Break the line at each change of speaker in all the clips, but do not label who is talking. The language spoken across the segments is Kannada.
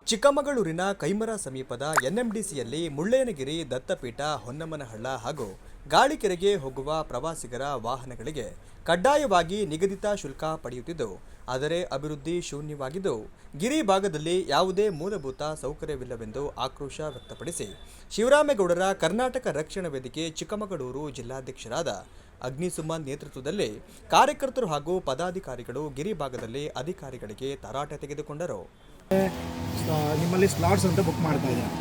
ಚಿಕ್ಕಮಗಳೂರಿನ ಕೈಮರ ಸಮೀಪದ ಎನ್ಎಂಡಿಸಿಯಲ್ಲಿ ಮುಳ್ಳಯ್ಯನಗಿರಿ ದತ್ತಪೀಠ ಹೊನ್ನಮ್ಮನಹಳ್ಳ ಹಾಗೂ ಗಾಳಿಕೆರೆಗೆ ಹೋಗುವ ಪ್ರವಾಸಿಗರ ವಾಹನಗಳಿಗೆ ಕಡ್ಡಾಯವಾಗಿ ನಿಗದಿತ ಶುಲ್ಕ ಪಡೆಯುತ್ತಿದ್ದು, ಆದರೆ ಅಭಿವೃದ್ಧಿ ಶೂನ್ಯವಾಗಿದ್ದು ಗಿರಿ ಭಾಗದಲ್ಲಿ ಯಾವುದೇ ಮೂಲಭೂತ ಸೌಕರ್ಯವಿಲ್ಲವೆಂದು ಆಕ್ರೋಶ ವ್ಯಕ್ತಪಡಿಸಿ ಶಿವರಾಮೇಗೌಡರ ಕರ್ನಾಟಕ ರಕ್ಷಣಾ ವೇದಿಕೆ ಚಿಕ್ಕಮಗಳೂರು ಜಿಲ್ಲಾಧ್ಯಕ್ಷರಾದ ಅಗ್ನಿಸುಮನ್ ನೇತೃತ್ವದಲ್ಲಿ ಕಾರ್ಯಕರ್ತರು ಹಾಗೂ ಪದಾಧಿಕಾರಿಗಳು ಗಿರಿ ಭಾಗದಲ್ಲಿ ಅಧಿಕಾರಿಗಳಿಗೆ ತರಾಟೆ ತೆಗೆದುಕೊಂಡರು.
ನಿಮ್ಮಲ್ಲಿ ಸ್ಲಾಟ್ಸ್ ಅಂತ ಬುಕ್ ಮಾಡ್ತಾ ಇದ್ದಾರೆ.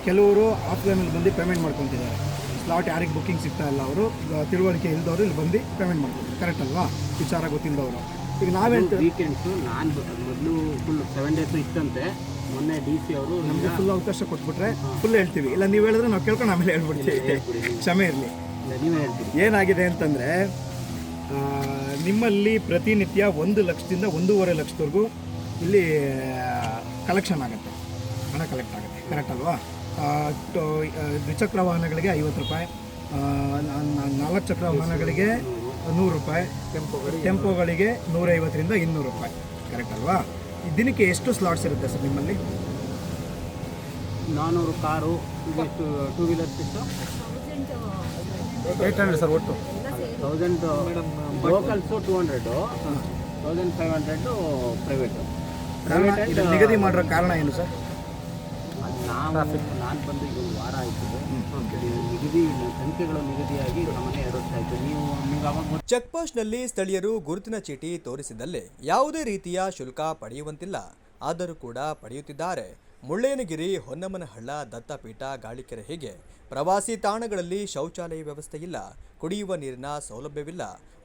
ಕೆಲವರು ಆಫ್ಲೈನಲ್ಲಿ ಬಂದು ಪೇಮೆಂಟ್ ಮಾಡ್ಕೊತಿದ್ದಾರೆ. ಸ್ಲಾಟ್ ಯಾರಿಗೆ ಬುಕ್ಕಿಂಗ್ ಸಿಗ್ತಾ ಇಲ್ಲ ಅವರು ತಿಳುವಳಿಕೆ ಇಲ್ಲದವರು ಇಲ್ಲಿ ಬಂದು ಪೇಮೆಂಟ್ ಮಾಡ್ಕೊತಾರೆ. ಕರೆಕ್ಟ್ ಅಲ್ವಾ? ವಿಚಾರ ಗೊತ್ತಿಲ್ಲದವರು. ಈಗ ನಾವೇನು
ವೀಕೆಂಡ್ಸು ನಾನು ಮೊದಲು ಫುಲ್ 7 days ಇತ್ತಂತೆ. ಮೊನ್ನೆ DC ಅವರು
ನಮಗೆ ಫುಲ್ ಅವಕಾಶ ಕೊಟ್ಬಿಟ್ರೆ ಫುಲ್ ಹೇಳ್ತೀವಿ. ಇಲ್ಲ ನೀವು ಹೇಳಿದ್ರೆ ನಾವು ಕೇಳ್ಕೊಂಡು ಆಮೇಲೆ ಹೇಳ್ಬಿಡ್ತೀವಿ. ಕ್ಷಮೆ ಇರಲಿ.
ನೀವೇ ಹೇಳ್ತೀವಿ.
ಏನಾಗಿದೆ ಅಂತಂದರೆ, ನಿಮ್ಮಲ್ಲಿ ಪ್ರತಿನಿತ್ಯ 1 ಲಕ್ಷದಿಂದ 1.5 ಲಕ್ಷದವರೆಗೂ ಇಲ್ಲಿ ಕಲೆಕ್ಷನ್ ಆಗುತ್ತೆ, ಹಣ ಕಲೆಕ್ಟ್ ಆಗುತ್ತೆ. ಕರೆಕ್ಟ್ ಅಲ್ವಾ? ದ್ವಿಚಕ್ರ ವಾಹನಗಳಿಗೆ 50 ರೂಪಾಯಿ, 4 ಚಕ್ರ ವಾಹನಗಳಿಗೆ 100 ರೂಪಾಯಿ, ಟೆಂಪೋಗಳಿಗೆ 150ರಿಂದ 200 ರೂಪಾಯಿ. ಕರೆಕ್ಟ್ ಅಲ್ವಾ? ದಿನಕ್ಕೆ ಎಷ್ಟು ಸ್ಲಾಟ್ಸ್ ಇರುತ್ತೆ ಸರ್ ನಿಮ್ಮಲ್ಲಿ?
400 ಕಾರು, 2 ವೀಲರ್ಸ್ ಇತ್ತು
800 ಸರ್. ಒಟ್ಟು
1000 ಲೋಕಲ್ಸು 200, 1500 ಪ್ರೈವೇಟು.
ನಿಗದಿ ಮಾಡಿರೋ ಕಾರಣ ಏನು ಸರ್?
ನಾನು ಬಂದು ಈಗ ವಾರ ಆಯಿತು. ನಿಗದಿ ಸಂಖ್ಯೆಗಳು ನಿಗದಿಯಾಗಿ ಸಾಮಾನ್ಯ 2 ವರ್ಷ ಆಯಿತು. ನೀವು ಅವಾಗ
ಚೆಕ್ಪೋಸ್ಟ್ನಲ್ಲಿ ಸ್ಥಳೀಯರು ಗುರುತಿನ ಚೀಟಿ ತೋರಿಸಿದಲ್ಲಿ ಯಾವುದೇ ರೀತಿಯ ಶುಲ್ಕ ಪಡೆಯುವಂತಿಲ್ಲ, ಆದರೂ ಕೂಡ ಪಡೆಯುತ್ತಿದ್ದಾರೆ. ಮುಳ್ಳಯ್ಯನಗಿರಿ, ಹೊನ್ನಮ್ಮನಹಳ್ಳ, ದತ್ತಪೀಠ, ಗಾಳಿಕೆರೆ ಹೀಗೆ ಪ್ರವಾಸಿ ತಾಣಗಳಲ್ಲಿ ಶೌಚಾಲಯ ವ್ಯವಸ್ಥೆ ಇಲ್ಲ, ಕುಡಿಯುವ ನೀರಿನ ಸೌಲಭ್ಯವಿಲ್ಲ,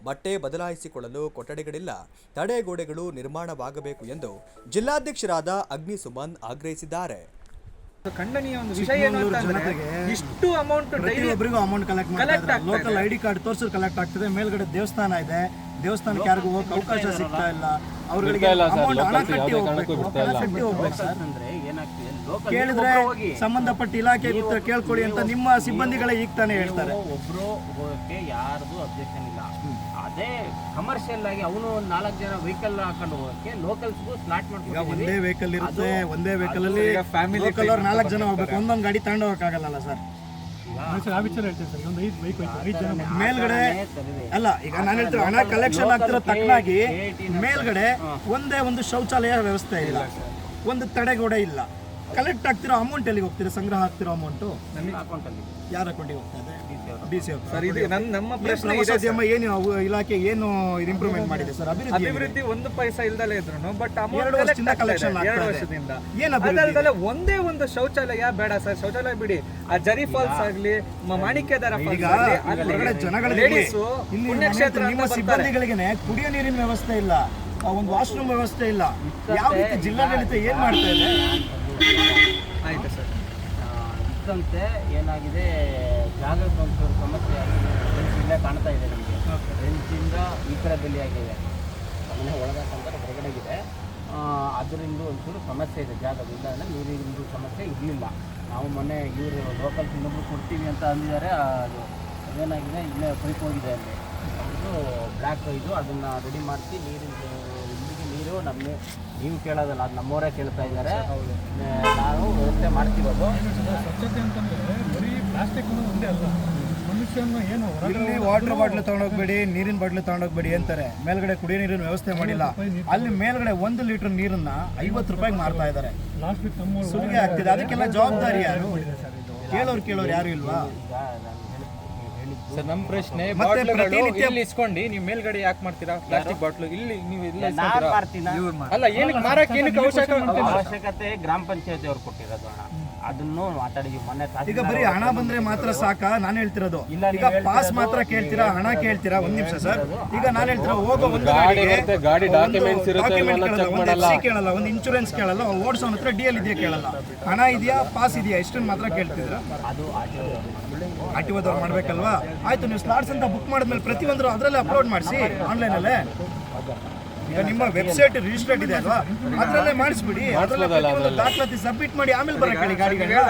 ಬಟ್ಟೆ ಬದಲಾಯಿಸಿಕೊಳ್ಳಲು ಕೊಠಡಿಗಳಿಲ್ಲ, ತಡೆಗೋಡೆಗಳು ನಿರ್ಮಾಣವಾಗಬೇಕು ಎಂದು ಜಿಲ್ಲಾಧ್ಯಕ್ಷರಾದ ಅಗ್ನಿಸುಮನ್ ಆಗ್ರಹಿಸಿದ್ದಾರೆ.
ಖಂಡನೀಯ ಒಂದು ವಿಷಯ ಏನು ಅಂತಂದ್ರೆ, ಇಷ್ಟು ಅಮೌಂಟ್
ಒಬ್ಬರಿಗೂ ಅಮೌಂಟ್ ಕಲೆಕ್ಟ್ ಮಾಡ್ತಾರೆ. ಲೋಕಲ್ ID ಕಾರ್ಡ್ ತೋರಿಸಿದ್ರೆ ಕಲೆಕ್ಟ್ ಆಗ್ತದೆ. ಮೇಲ್ಗಡೆ ದೇವಸ್ಥಾನ ಇದೆ, ದೇವಸ್ಥಾನಕ್ಕೆ ಯಾರಿಗೂ ಹೋಗಕ್ಕೆ ಅವಕಾಶ ಸಿಗ್ತಾ ಇಲ್ಲ. ಅವ್ರಿಗೆ ಹಣ ಕಟ್ಟಿ ಹೋಗ್ಬೇಕು ಸರ್. ಕೇಳಿದ್ರೆ ಸಂಬಂಧಪಟ್ಟ ಇಲಾಖೆ ಕೇಳ್ಕೊಳ್ಳಿ ಅಂತ ನಿಮ್ಮ ಸಿಬ್ಬಂದಿಗಳೇ ಈಗ ತಾನೇ ಹೇಳ್ತಾರೆ.
ಒಬ್ರು ಹೋಗಕ್ಕೆ ಯಾರ್ದು ಅಬ್ಜೆಕ್ಷನ್ ಇಲ್ಲ. ಅದೇ ಕಮರ್ಷಿಯಲ್ ಆಗಿ ಅವನು 4 ಜನ ವೆಹಿಕಲ್ ಹಾಕೊಂಡು ಹೋಗಕ್ಕೆ ಲೋಕಲ್ಸ್ಗೂ ಸ್ಲಾಟ್ ಮಾಡ್ಕೊಂಡು
ಒಂದೇ ವೆಹಿಕಲ್ ಇರುತ್ತೆ. ಒಂದೇ ವೆಹಿಕಲ್ ಅಲ್ಲಿ ಲೋಕಲ್ ಅವ್ರು 4 ಜನ ಹೋಗ್ಬೇಕು. ಒಂದೊಂದು ಗಾಡಿ ತಗೊಂಡು ಹೋಗಕ್ಕಾಗಲ್ಲ ಸರ್. ಮೇಲ್ಗಡೆ ಅಲ್ಲ, ಈಗ ನಾನು ಹೇಳ್ತೀನಿ, ಹಣ ಕಲೆಕ್ಷನ್ ಆಗ್ತಿರೋ ತಕ್ಕನಾಗಿ ಮೇಲ್ಗಡೆ ಒಂದೇ ಒಂದು ಶೌಚಾಲಯ ವ್ಯವಸ್ಥೆ ಇಲ್ಲ, ಒಂದು ತಡೆಗೋಡೆ ಇಲ್ಲ. ಕಲೆಕ್ಟ್ ಆಗ್ತಿರೋ ಅಮೌಂಟ್ ಎಲ್ಲಿಗೆ ಹೋಗ್ತೀರಾ? ಸಂಗ್ರಹ ಆಗ್ತಿರೋ ಅಮೌಂಟು ಯಾರ ಅಕೌಂಟಿಗೆ ಹೋಗ್ತಾ ಇದೆ? DC
sir. ಇದು ನಮ್ಮ ಪ್ರಶ್ನೆ,
ಏನು ಇಲಾಖೆ ಏನು ಇಂಪ್ರೂವ್ಮೆಂಟ್ ಮಾಡಿದೆ ಸರ್?
ಅಭಿವೃದ್ಧಿ 1 ಪೈಸಾ ಇಲ್ದಲೇ ಇದ್ರು, ಬಟ್
2 ವರ್ಷದಿಂದ ಕಲೆಕ್ಷನ್
2 ವರ್ಷದಿಂದ ಅದಲ್ಲದೆ ಒಂದೇ ಒಂದು ಶೌಚಾಲಯ ಬೇಡ ಸರ್. ಶೌಚಾಲಯ ಬಿಡಿ, ಆ ಜರಿ ಫಾಲ್ಸ್ ಆಗ್ಲಿ, ಮಾಣಿಕ್ಯದಾರ
ಜನಗಳಿಗೆ ನಿಮ್ಮ ಸಿಬ್ಬಂದಿಗಳಿಗೆ ಕುಡಿಯೋ ನೀರಿನ ವ್ಯವಸ್ಥೆ ಇಲ್ಲ, ಒಂದು ವಾಶ್ರೂಮ್ ವ್ಯವಸ್ಥೆ ಇಲ್ಲ. ಯಾವ ರೀತಿ ಜಿಲ್ಲಾಡಳಿತ ಏನ್ ಮಾಡ್ತಾ ಇದೆ?
ಆಯ್ತು ಸರ್.
ಇದ್ದಂತೆ ಏನಾಗಿದೆ, ಜಾಗದ ಒಂದು ಸಮಸ್ಯೆ ಆಗಿದೆ. ಇಲ್ಲೇ ಕಾಣ್ತಾ ಇದೆ ನಮಗೆ. ರೆಂಚಿಂದ ಈ ಕಡೆ ಬೆಲೆಯಾಗಿದೆ, ಮನೆ ಒಳಗಾಕಂತಾರೆ ಹೊರಗಡೆಗಿದೆ. ಅದರಿಂದ ಒಂಚೂರು ಸಮಸ್ಯೆ ಇದೆ. ಜಾಗದಿಂದ ನೀರಿನ ಸಮಸ್ಯೆ ಇರಲಿಲ್ಲ. ನಾವು ಮೊನ್ನೆ ಇವರು ಲೋಕಲ್ಸ್ ಇನ್ನೊಬ್ರು ಕೊಡ್ತೀವಿ ಅಂತ ಅಂದಿದ್ದಾರೆ. ಅದು ಅದೇನಾಗಿದೆ, ಇಲ್ಲೇ ಪೈಪ್ ಹೋಗಿದೆ ಅಲ್ಲಿ. ಅದು ಬ್ಲ್ಯಾಕ್ ಇದು, ಅದನ್ನು ರೆಡಿ ಮಾಡಿಸಿ ಇಲ್ಲಿಗೆ ನೀರು ನೀವು ಕೇಳೋದಲ್ಲ, ಅದು ನಮ್ಮವರೇ ಕೇಳ್ತಾ ಇದ್ದಾರೆ. ನಾವು ವ್ಯವಸ್ಥೆ ಮಾಡ್ತೀವಿ. ಅದು
ಸ್ವಚ್ಛತೆ ಅಂತಂದರೆ ಬರೀ ಪ್ಲಾಸ್ಟಿಕ್ ಒಂದೇ ಅಲ್ಲ, ಮನುಷ್ಯನ ಏನು
ಇಲ್ಲಿ ವಾಟರ್ ಬಾಟ್ಲು ತಗೊಂಡೋಗ್ಬೇಡಿ, ನೀರಿನ ಬಾಟ್ಲು ತಗೊಂಡೋಗ್ಬೇಡಿ ಅಂತಾರೆ. ಮೇಲ್ಗಡೆ ಕುಡಿಯೋ ನೀರಿನ ವ್ಯವಸ್ಥೆ ಮಾಡಿಲ್ಲ. ಅಲ್ಲಿ ಮೇಲ್ಗಡೆ 1 ಲೀಟರ್ ನೀರನ್ನ 50 ರೂಪಾಯಿಗೆ ಮಾರ್ತಾ ಇದ್ದಾರೆ. ಸುಲಿಗೆ ಆಗ್ತಿದೆ. ಅದಕ್ಕೆಲ್ಲ ಜವಾಬ್ದಾರಿ ಯಾರು? ಕೇಳೋರು ಯಾರು ಇಲ್ವಾ
ಸರ್? ನಮ್ಮ ಪ್ರಶ್ನೆ, ಬಾಟ್ಲುಗಳು ಇಸ್ಕೊಂಡು ನೀವು ಮೇಲ್ಗಡೆ ಯಾಕೆ ಮಾಡ್ತೀರಾ? ಪ್ಲಾಸ್ಟಿಕ್ ಬಾಟ್ಲು ಇಲ್ಲಿ ನೀವು ಅಲ್ಲ, ಏನಕ್ಕೆ ಮಾರಕ್ಕೆ ಏನಕ್ಕೆ
ಅವಶ್ಯಕತೆ ಗ್ರಾಮ ಪಂಚಾಯತಿ ಅವ್ರು ಕೊಟ್ಟಿರೋದು ಹಣ. ಅದನ್ನು ಮಾತಾಡಿದ್ವಿ ಮೊನ್ನೆ.
ಈಗ ಬರೀ ಹಣ ಬಂದ್ರೆ ಮಾತ್ರ ಸಾಕ? ನಾನು ಹೇಳ್ತಿರೋದು, ಈಗ ಪಾಸ್ ಮಾತ್ರ ಕೇಳ್ತೀರಾ, ಹಣ ಕೇಳ್ತೀರಾ? 1 ನಿಮಿಷ ಸರ್. ಈಗ ನಾನು ಹೇಳ್ತೀರಾ, ಹೋಗೋ ಒಂದು ಗಾಡಿ ಡಾಕ್ಯುಮೆಂಟ್ಸ್ ಕೇಳಲ್ಲ, ಒಂದು ಇನ್ಶೂರೆನ್ಸ್ ಕೇಳಲ್ಲ, ಓಡಿಸೋನ ಹತ್ರ DL ಇದೆಯಾ ಕೇಳಲ್ಲ, ಹಣ ಇದೆಯಾ, ಪಾಸ್ ಇದೆಯಾ, ಇಷ್ಟನ್ನು ಮಾತ್ರ ಕೇಳ್ತಿದ್ರ?
ಅದು
ಆರ್ಟಿಒದವ್ರು ಮಾಡ್ಬೇಕಲ್ವಾ? ಆಯ್ತು, ನೀವು ಸ್ಲಾಟ್ಸ್ ಅಂತ ಬುಕ್ ಮಾಡಿದ್ಮೇಲೆ ಪ್ರತಿಯೊಂದು ಅದರಲ್ಲೇ ಅಪ್ಲೋಡ್ ಮಾಡಿಸಿ ಆನ್ಲೈನಲ್ಲೇ. ಈಗ ನಿಮ್ಮ ವೆಬ್ಸೈಟ್ ರಿಜಿಸ್ಟರ್ಡ್ ಇದೆ ಅಲ್ವಾ, ಅದರಲ್ಲೇ ಮಾಡಿಸ್ಬಿಡಿ. ದಾಖಲಾತಿ ಸಬ್ಮಿಟ್ ಮಾಡಿ ಆಮೇಲೆ ಬರಕ್ಕೆ ಗಾಡಿಗಳ.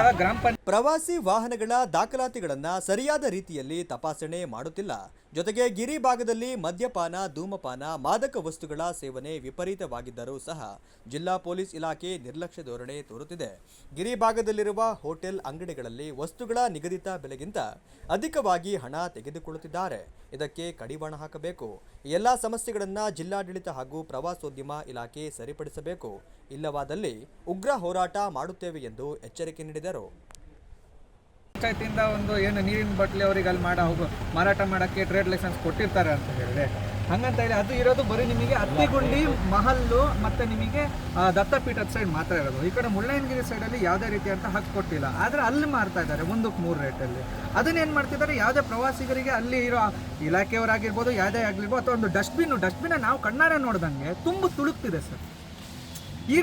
ಪ್ರವಾಸಿ ವಾಹನಗಳ ದಾಖಲಾತಿಗಳನ್ನ ಸರಿಯಾದ ರೀತಿಯಲ್ಲಿ ತಪಾಸಣೆ ಮಾಡುತ್ತಿಲ್ಲ. ಜೊತೆಗೆ ಗಿರಿ ಭಾಗದಲ್ಲಿ ಮದ್ಯಪಾನ, ಧೂಮಪಾನ, ಮಾದಕ ವಸ್ತುಗಳ ಸೇವನೆ ವಿಪರೀತವಾಗಿದ್ದರೂ ಸಹ ಜಿಲ್ಲಾ ಪೊಲೀಸ್ ಇಲಾಖೆ ನಿರ್ಲಕ್ಷ್ಯ ಧೋರಣೆ ತೋರುತ್ತಿದೆ. ಗಿರಿ ಭಾಗದಲ್ಲಿರುವ ಹೋಟೆಲ್, ಅಂಗಡಿಗಳಲ್ಲಿ ವಸ್ತುಗಳ ನಿಗದಿತ ಬೆಲೆಗಿಂತ ಅಧಿಕವಾಗಿ ಹಣ ತೆಗೆದುಕೊಳ್ಳುತ್ತಿದ್ದಾರೆ. ಇದಕ್ಕೆ ಕಡಿವಾಣ ಹಾಕಬೇಕು. ಎಲ್ಲ ಸಮಸ್ಯೆಗಳನ್ನು ಜಿಲ್ಲಾಡಳಿತ ಹಾಗೂ ಪ್ರವಾಸೋದ್ಯಮ ಇಲಾಖೆ ಸರಿಪಡಿಸಬೇಕು. ಇಲ್ಲವಾದಲ್ಲಿ ಉಗ್ರ ಹೋರಾಟ ಮಾಡುತ್ತೇವೆ ಎಂದು ಎಚ್ಚರಿಕೆ ನೀಡಿದರು.
ಪಂಚಾಯತಿಯಿಂದ ಒಂದು ಏನು ನೀರಿನ ಬಾಟ್ಲಿ ಅವರಿಗೆ ಅಲ್ಲಿ ಮಾರಾಟ ಮಾಡೋಕ್ಕೆ ಟ್ರೇಡ್ ಲೈಸೆನ್ಸ್ ಕೊಟ್ಟಿರ್ತಾರೆ ಅಂತ ಹೇಳಿದ್ರೆ, ಹಂಗಂತ ಹೇಳಿ ಅದು ಇರೋದು ಬರೀ ನಿಮಗೆ ಅತ್ತಿಗುಂಡಿ, ಮಹಲ್ಲು ಮತ್ತು ನಿಮಗೆ ದತ್ತಪೀಠದ ಸೈಡ್ ಮಾತ್ರ ಇರೋದು. ಈ ಕಡೆ ಮುಳ್ಳಯ್ಯನಗಿರಿ ಸೈಡಲ್ಲಿ ಯಾವುದೇ ರೀತಿಯಂತ ಹಕ್ಕು ಕೊಟ್ಟಿಲ್ಲ. ಆದರೆ ಅಲ್ಲಿ ಮಾರ್ತಾ ಇದ್ದಾರೆ 1-3 ರೇಟಲ್ಲಿ. ಅದನ್ನೇನು ಮಾಡ್ತಿದ್ದಾರೆ, ಯಾವುದೇ ಪ್ರವಾಸಿಗರಿಗೆ ಅಲ್ಲಿ ಇರೋ ಇಲಾಖೆಯವರಾಗಿರ್ಬೋದು, ಯಾವುದೇ ಆಗಿರ್ಬೋದು, ಅಥವಾ ಒಂದು ಡಸ್ಟ್ಬಿನ್ ನಾವು ಕಣ್ಣಾರೆ ನೋಡ್ದಂಗೆ ತುಂಬ ತುಳುಕ್ತಿದೆ ಸರ್. ಈ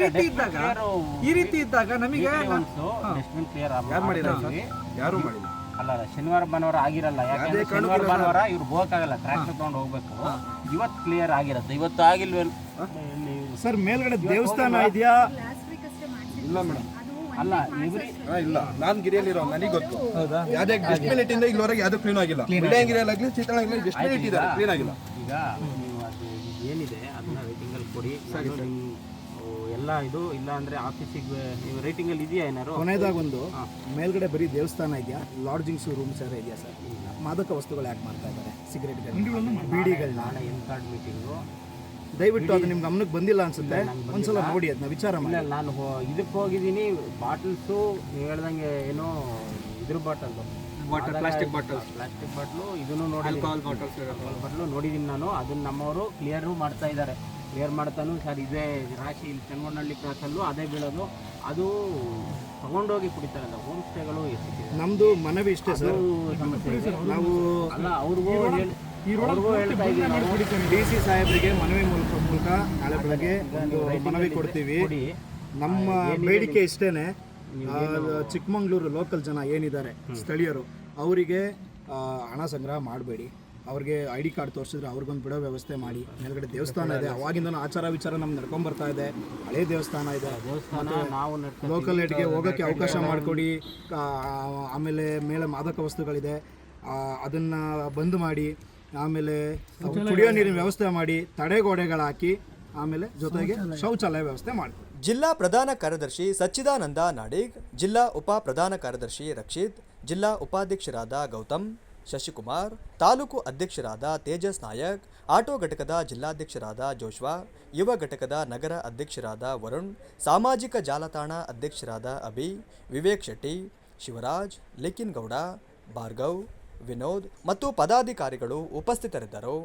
ರೀತಿ ಇದ್ದಾಗ ನಮಗೆ
ಯಾರು ಮಾಡಿಲ್ಲ.
ಅಲ್ಲ, ಶನಿವಾರ ಭಾನುವಾರ ಆಗಿರಲ್ಲ. ಯಾಕಂದ್ರೆ ಶನಿವಾರ ಭಾನುವಾರ ಇವ್ರು ಹೋಗಕ್ಕಾಗಲ್ಲ, ಟ್ರ್ಯಾಕ್ಟರ್ ತಗೊಂಡು ಹೋಗ್ಬೇಕು. ಇವತ್ತು ಕ್ಲಿಯರ್ ಆಗಿರುತ್ತೆ, ಇವತ್ತು ಆಗಿಲ್ವೇನು
ಸರ್? ಮೇಲ್ಗಡೆ ದೇವಸ್ಥಾನ ಇದೆಯಾ?
ಇಲ್ಲ ಮೇಡಮ್,
ಅಲ್ಲ
ಇಲ್ಲ. ನಾನು ಗಿರಿಯಲ್ಲಿರೋ ನನಗೆ ಗೊತ್ತು. ಯಾವುದೇ ಡಿಸ್ಮಿನಿಟ್ ಇಂದ ಇಲ್ಲಿವರೆಗೆ ಯಾವ್ದು ಕ್ಲೀನ್ ಆಗಿಲ್ಲ. ಗಿರಿಯಲ್ಲಾಗಲಿ ಚಿತ್ರಣ ಡಿಸ್ಮಿನಿಟ್ ಇದೆ, ಕ್ಲೀನ್ ಆಗಿಲ್ಲ.
ಈಗ ನೀವು ಅದು ಏನಿದೆ ಅದನ್ನ ರೇಟಿಂಗಲ್ಲಿ ಕೊಡಿ. ಎಲ್ಲ ಇದು ಇಲ್ಲ ಅಂದ್ರೆ ಆಫೀಸಿಗೆ ನೀವು ರೇಟಿಂಗಲ್ಲಿ ಇದೆಯಾ ಏನಾರು?
ಕೊನೆಯದಾಗೊಂದು, ಮೇಲ್ಗಡೆ ಬರೀ ದೇವಸ್ಥಾನ ಇದೆಯಾ? ಲಾಡ್ಜಿಂಗ್ಸ್ ರೂಮ್ಸ್ ಯಾರು ಇದೆಯಾ ಸರ್? ಮಾದಕ ವಸ್ತುಗಳು ಯಾಕೆ ಮಾಡ್ತಾ ಇದ್ದಾರೆ? ಸಿಗರೇಟ್ಗಳನ್ನ, ಬೀಡಿಗಳನ್ನ.
ನಾಳೆ ಎನ್ ಕಾರ್ಡ್ ಮೀಟಿಂಗು,
ದಯವಿಟ್ಟು ಅದು ನಿಮ್ಗೆ ಗಮನಕ್ಕೆ ಬಂದಿಲ್ಲ ಅನ್ಸುತ್ತೆ, ಒಂದ್ಸಲ ನೋಡಿ, ಅದನ್ನ ವಿಚಾರ ಮಾಡಿ.
ನಾನು ಇದಕ್ಕೆ ಹೋಗಿದ್ದೀನಿ. ಬಾಟಲ್ಸು ನೀವು ಹೇಳ್ದಂಗೆ ಏನೋ ಇದ್ರ
ಪ್ಲಾಸ್ಟಿಕ್ ಬಾಟಲ್,
ಇದನ್ನು ನೋಡಿ, ಬಾಟಲ್ ನೋಡಿದ್ದೀನಿ ನಾನು. ಅದನ್ನ ನಮ್ಮವರು ಕ್ಲಿಯರು ಮಾಡ್ತಾ ಇದ್ದಾರೆ. ಕ್ಲಿಯರ್ ಮಾಡ್ತಾನು ಸರ್. ಇದೇ ರಾಶಿ ಇಲ್ಲಿ ಚನ್ನವನಹಳ್ಳಿ ಕ್ರಾಸಲ್ಲೂ ಅದೇ ಬೀಳೋದು. ಅದು ತಗೊಂಡೋಗಿ ಕುಡಿತಾರಲ್ಲ, ಹೋಮ್ ಸ್ಟೇಗಳು ಎಷ್ಟಿದೆ.
ನಮ್ಮದು ಮನವಿ ಇಷ್ಟೇ ಸರ್, ನಾವು
ಅಲ್ಲ ಅವ್ರಿಗೂ ಹೇಳ್ತಾ ಇದ್ದೀವಿ.
DC ಸಾಹೇಬರಿಗೆ ಮನವಿ ಮೂಲಕ ನಾಳೆ ಬೆಳಗ್ಗೆ ಒಂದು ಮನವಿ ಕೊಡ್ತೀವಿ. ನಮ್ಮ ಬೇಡಿಕೆ ಇಷ್ಟೇನೆ, ಚಿಕ್ಕಮಂಗ್ಳೂರು ಲೋಕಲ್ ಜನ ಏನಿದ್ದಾರೆ ಸ್ಥಳೀಯರು, ಅವರಿಗೆ ಹಣ ಸಂಗ್ರಹ ಮಾಡಬೇಡಿ. ಅವ್ರಿಗೆ ID ಕಾರ್ಡ್ ತೋರಿಸಿದ್ರೆ ಅವ್ರಿಗೊಂದು ಬಿಡೋ ವ್ಯವಸ್ಥೆ ಮಾಡಿ. ಮೇಲ್ಗಡೆ ದೇವಸ್ಥಾನ ಇದೆ, ಅವಾಗಿಂದ ಆಚಾರ ವಿಚಾರ ನಮ್ಗೆ ನಡ್ಕೊಂಡ್ ಬರ್ತಾ ಇದೆ. ಹಳೆ ದೇವಸ್ಥಾನ ಇದೆ, ಲೋಕಲ್ ಏಡ್ಗೆ ಹೋಗೋಕ್ಕೆ ಅವಕಾಶ ಮಾಡಿಕೊಡಿ. ಆಮೇಲೆ ಮೇಲೆ ಮಾದಕ ವಸ್ತುಗಳಿದೆ, ಅದನ್ನು ಬಂದ್ ಮಾಡಿ. ಆಮೇಲೆ ಕುಡಿಯೋ ನೀರಿನ ವ್ಯವಸ್ಥೆ ಮಾಡಿ, ತಡೆಗೋಡೆಗಳು ಹಾಕಿ, ಆಮೇಲೆ ಜೊತೆಗೆ ಶೌಚಾಲಯ ವ್ಯವಸ್ಥೆ ಮಾಡಿ.
ಜಿಲ್ಲಾ ಪ್ರಧಾನ ಕಾರ್ಯದರ್ಶಿ ಸಚ್ಚಿದಾನಂದ ನಾಡಿಗ್, ಜಿಲ್ಲಾ ಉಪ ಪ್ರಧಾನ ಕಾರ್ಯದರ್ಶಿ ರಕ್ಷಿತ್, ಜಿಲ್ಲಾ ಉಪಾಧ್ಯಕ್ಷರಾದ ಗೌತಮ್, ಶಶಿಕುಮಾರ್, ತಾಲೂಕು ಅಧ್ಯಕ್ಷರಾದ ತೇಜಸ್ ನಾಯಕ್, ಆಟೋ ಘಟಕದ ಜಿಲ್ಲಾಧ್ಯಕ್ಷರಾದ ಜೋಶ್ವಾ, ಯುವ ಘಟಕದ ನಗರ ಅಧ್ಯಕ್ಷರಾದ ವರುಣ್, ಸಾಮಾಜಿಕ ಜಾಲತಾಣ ಅಧ್ಯಕ್ಷರಾದ ಅಭಿ, ವಿವೇಕ್ ಶೆಟ್ಟಿ, ಶಿವರಾಜ್, ಲಿಖಿನ್ ಗೌಡ, ಭಾರ್ಗವ್, ವಿನೋದ್ ಮತ್ತು ಪದಾಧಿಕಾರಿಗಳು ಉಪಸ್ಥಿತರಿದ್ದರು.